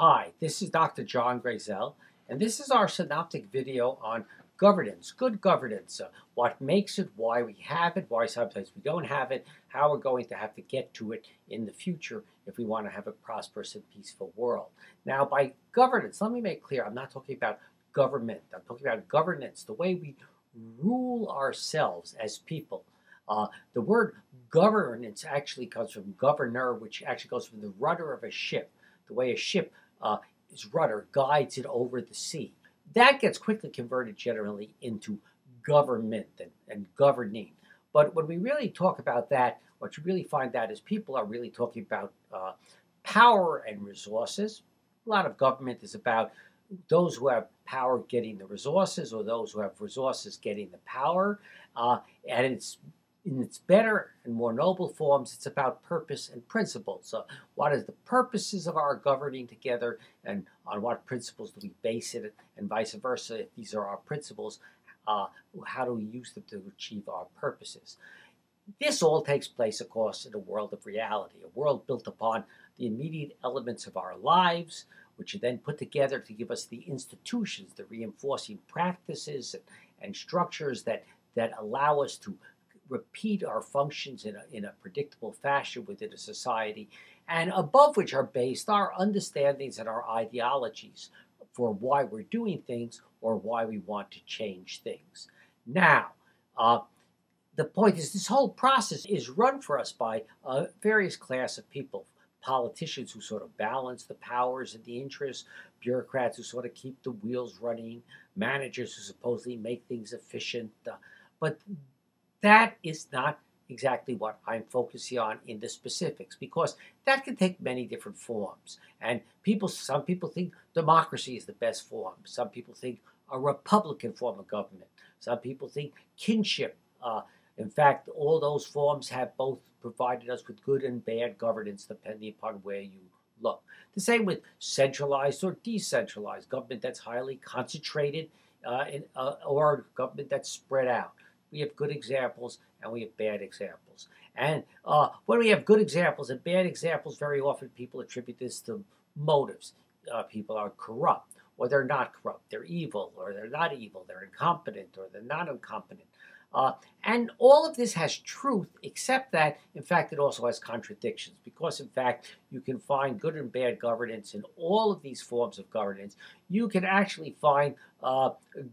Hi, this is Dr. John Grazel, and this is our synoptic video on governance, good governance, what makes it, why we have it, why sometimes we don't have it, how we're going to have to get to it in the future if we want to have a prosperous and peaceful world. Now, by governance, let me make clear, I'm not talking about government, I'm talking about governance, the way we rule ourselves as people. The word governance actually comes from governor, which actually goes from the rudder of a ship, the way a ship its rudder guides it over the sea. That gets quickly converted generally into government and governing. But when we really talk about that, what you really find out is people are really talking about power and resources. A lot of government is about those who have power getting the resources, or those who have resources getting the power. And it's in its better and more noble forms, it's about purpose and principles. So what is the purposes of our governing together, and on what principles do we base it, and vice versa? If these are our principles, how do we use them to achieve our purposes? This all takes place, of course, in a world of reality, a world built upon the immediate elements of our lives, which are then put together to give us the institutions, the reinforcing practices and structures that allow us to repeat our functions in a predictable fashion within a society, and above which are based our understandings and our ideologies for why we're doing things or why we want to change things. Now, the point is, this whole process is run for us by various class of people. Politicians who sort of balance the powers and the interests, bureaucrats who sort of keep the wheels running, managers who supposedly make things efficient. But that is not exactly what I'm focusing on in the specifics, because that can take many different forms. And some people think democracy is the best form. Some people think a republican form of government. Some people think kinship. In fact, all those forms have both provided us with good and bad governance, depending upon where you look. The same with centralized or decentralized government that's highly concentrated, or government that's spread out. We have good examples and we have bad examples. And when we have good examples and bad examples, very often people attribute this to motives. People are corrupt, or they're not corrupt. They're evil, or they're not evil. They're incompetent, or they're not incompetent. And all of this has truth, except that, in fact, it also has contradictions, because, in fact, you can find good and bad governance in all of these forms of governance. You can actually find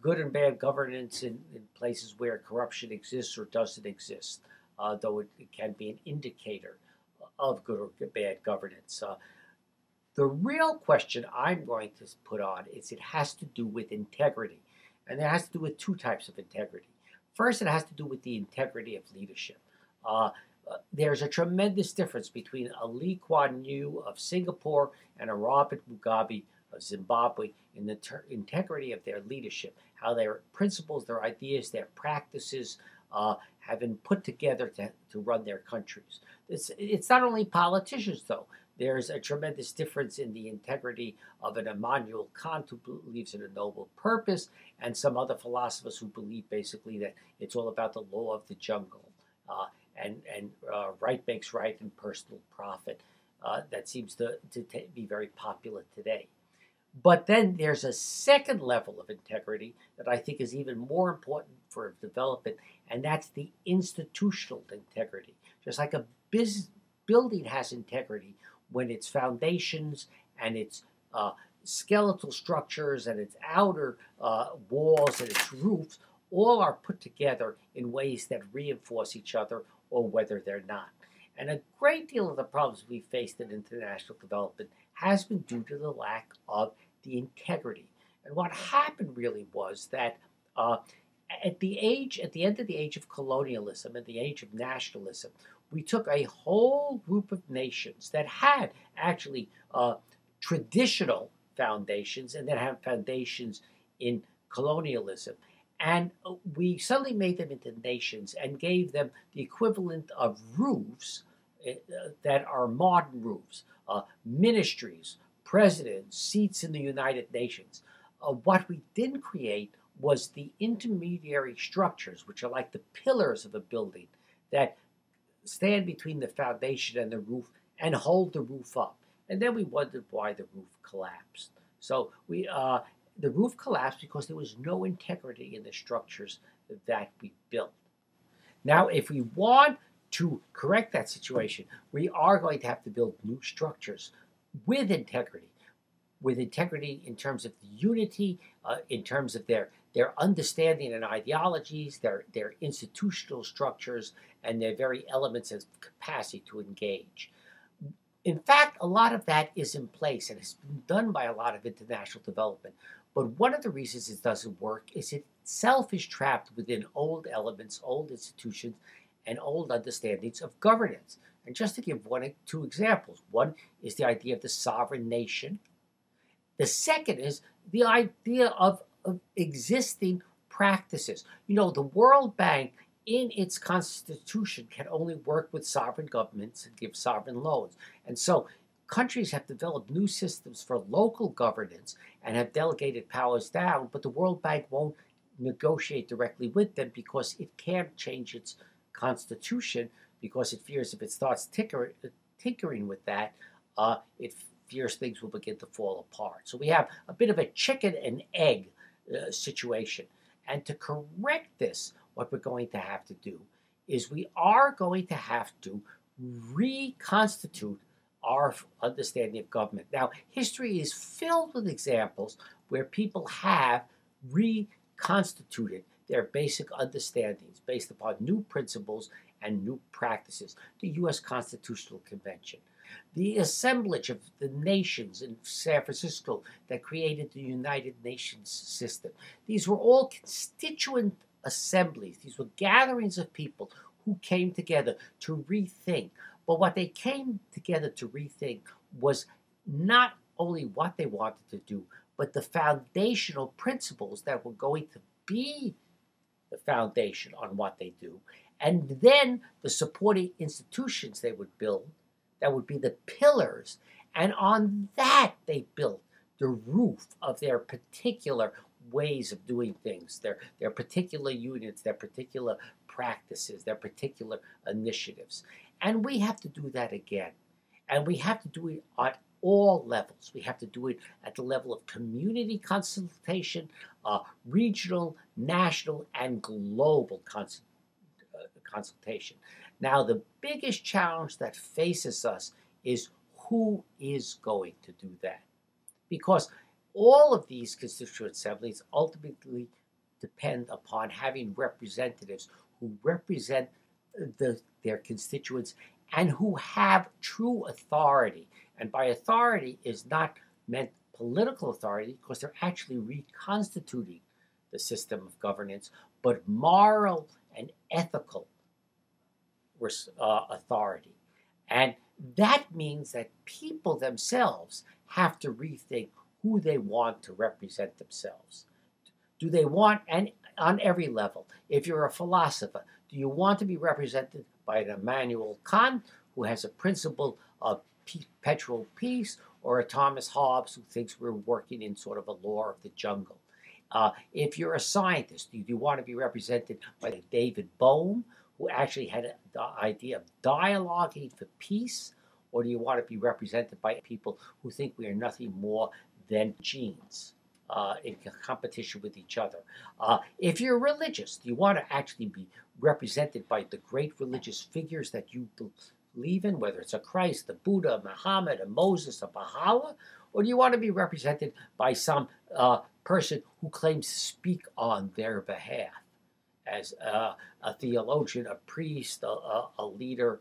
good and bad governance in places where corruption exists or doesn't exist, though it can be an indicator of good or bad governance. The real question I'm going to put on is, it has to do with integrity. And it has to do with two types of integrity. First, it has to do with the integrity of leadership. There's a tremendous difference between a Lee Kuan Yew of Singapore and a Robert Mugabe of Zimbabwe in the integrity of their leadership, how their principles, their ideas, their practices have been put together to run their countries. It's not only politicians, though. There's a tremendous difference in the integrity of an Immanuel Kant, who believes in a noble purpose, and some other philosophers who believe basically that it's all about the law of the jungle, and right makes right and personal profit. That seems to be very popular today. But then there's a second level of integrity that I think is even more important for development, and that's the institutional integrity. Just like a building has integrity when its foundations and its skeletal structures and its outer walls and its roofs all are put together in ways that reinforce each other, or whether they're not. And a great deal of the problems we faced in international development has been due to the lack of the integrity. And what happened really was that at the end of the age of colonialism and the age of nationalism, we took a whole group of nations that had actually traditional foundations and that have foundations in colonialism. And we suddenly made them into nations and gave them the equivalent of roofs that are modern roofs, ministries, presidents, seats in the United Nations. What we didn't create was the intermediary structures, which are like the pillars of a building that stand between the foundation and the roof and hold the roof up. And then we wondered why the roof collapsed. So the roof collapsed because there was no integrity in the structures that we built. Now, if we want to correct that situation, we are going to have to build new structures with integrity, in terms of unity, in terms of their understanding and ideologies, their institutional structures, and their very elements of capacity to engage. In fact, a lot of that is in place and has been done by a lot of international development. But one of the reasons it doesn't work is it itself is trapped within old elements, old institutions, and old understandings of governance. And just to give one or two examples, one is the idea of the sovereign nation. The second is the idea of existing practices. The World Bank in its constitution can only work with sovereign governments and give sovereign loans. And so countries have developed new systems for local governance and have delegated powers down, but the World Bank won't negotiate directly with them because it can't change its constitution because it fears if it starts tinkering with that, it fears things will begin to fall apart. So we have a bit of a chicken and egg situation. And to correct this, what we're going to have to do is we are going to have to reconstitute our understanding of government. Now, history is filled with examples where people have reconstituted their basic understandings based upon new principles and new practices. The U.S. Constitutional Convention, the assemblage of the nations in San Francisco that created the United Nations system. These were all constituent assemblies. These were gatherings of people who came together to rethink. But what they came together to rethink was not only what they wanted to do, but the foundational principles that were going to be the foundation on what they do. And then the supporting institutions they would build that would be the pillars. And on that, they built the roof of their particular ways of doing things, their particular units, their particular practices, their particular initiatives. And we have to do that again. And we have to do it at all levels. We have to do it at the level of community consultation, regional, national, and global consultation. Now, the biggest challenge that faces us is who is going to do that? Because all of these constituent assemblies ultimately depend upon having representatives who represent their constituents and who have true authority. And by authority is not meant political authority, because they're actually reconstituting the system of governance, but moral and ethical authority. And that means that people themselves have to rethink who they want to represent themselves. Do they want, and on every level, if you're a philosopher, do you want to be represented by an Immanuel Kant, who has a principle of perpetual peace, or a Thomas Hobbes, who thinks we're working in sort of a law of the jungle? If you're a scientist, do you want to be represented by David Bohm, who actually had the idea of dialoguing for peace? Or do you want to be represented by people who think we are nothing more than genes in competition with each other? If you're religious, do you want to actually be represented by the great religious figures that you believe in, whether it's a Christ, a Buddha, a Muhammad, a Moses, a Baha'u'llah? Or do you want to be represented by some person who claims to speak on their behalf, as a theologian, a priest, a leader,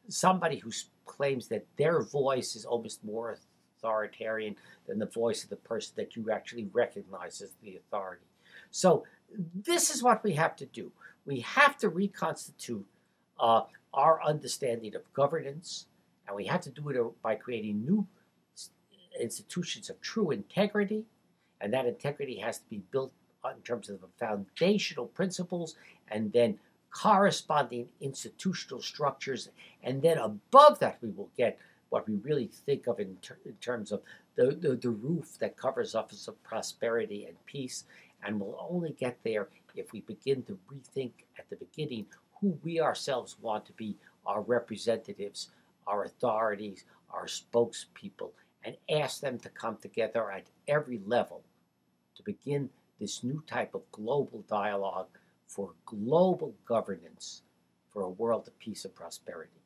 somebody who claims that their voice is almost more authoritarian than the voice of the person that you actually recognize as the authority? So this is what we have to do. We have to reconstitute our understanding of governance, and we have to do it by creating new institutions of true integrity, and that integrity has to be built in terms of the foundational principles, and then corresponding institutional structures, and then above that we will get what we really think of in terms of the roof that covers us of prosperity and peace. And we'll only get there if we begin to rethink at the beginning who we ourselves want to be our representatives, our authorities, our spokespeople, and ask them to come together at every level to begin this new type of global dialogue for global governance for a world of peace and prosperity.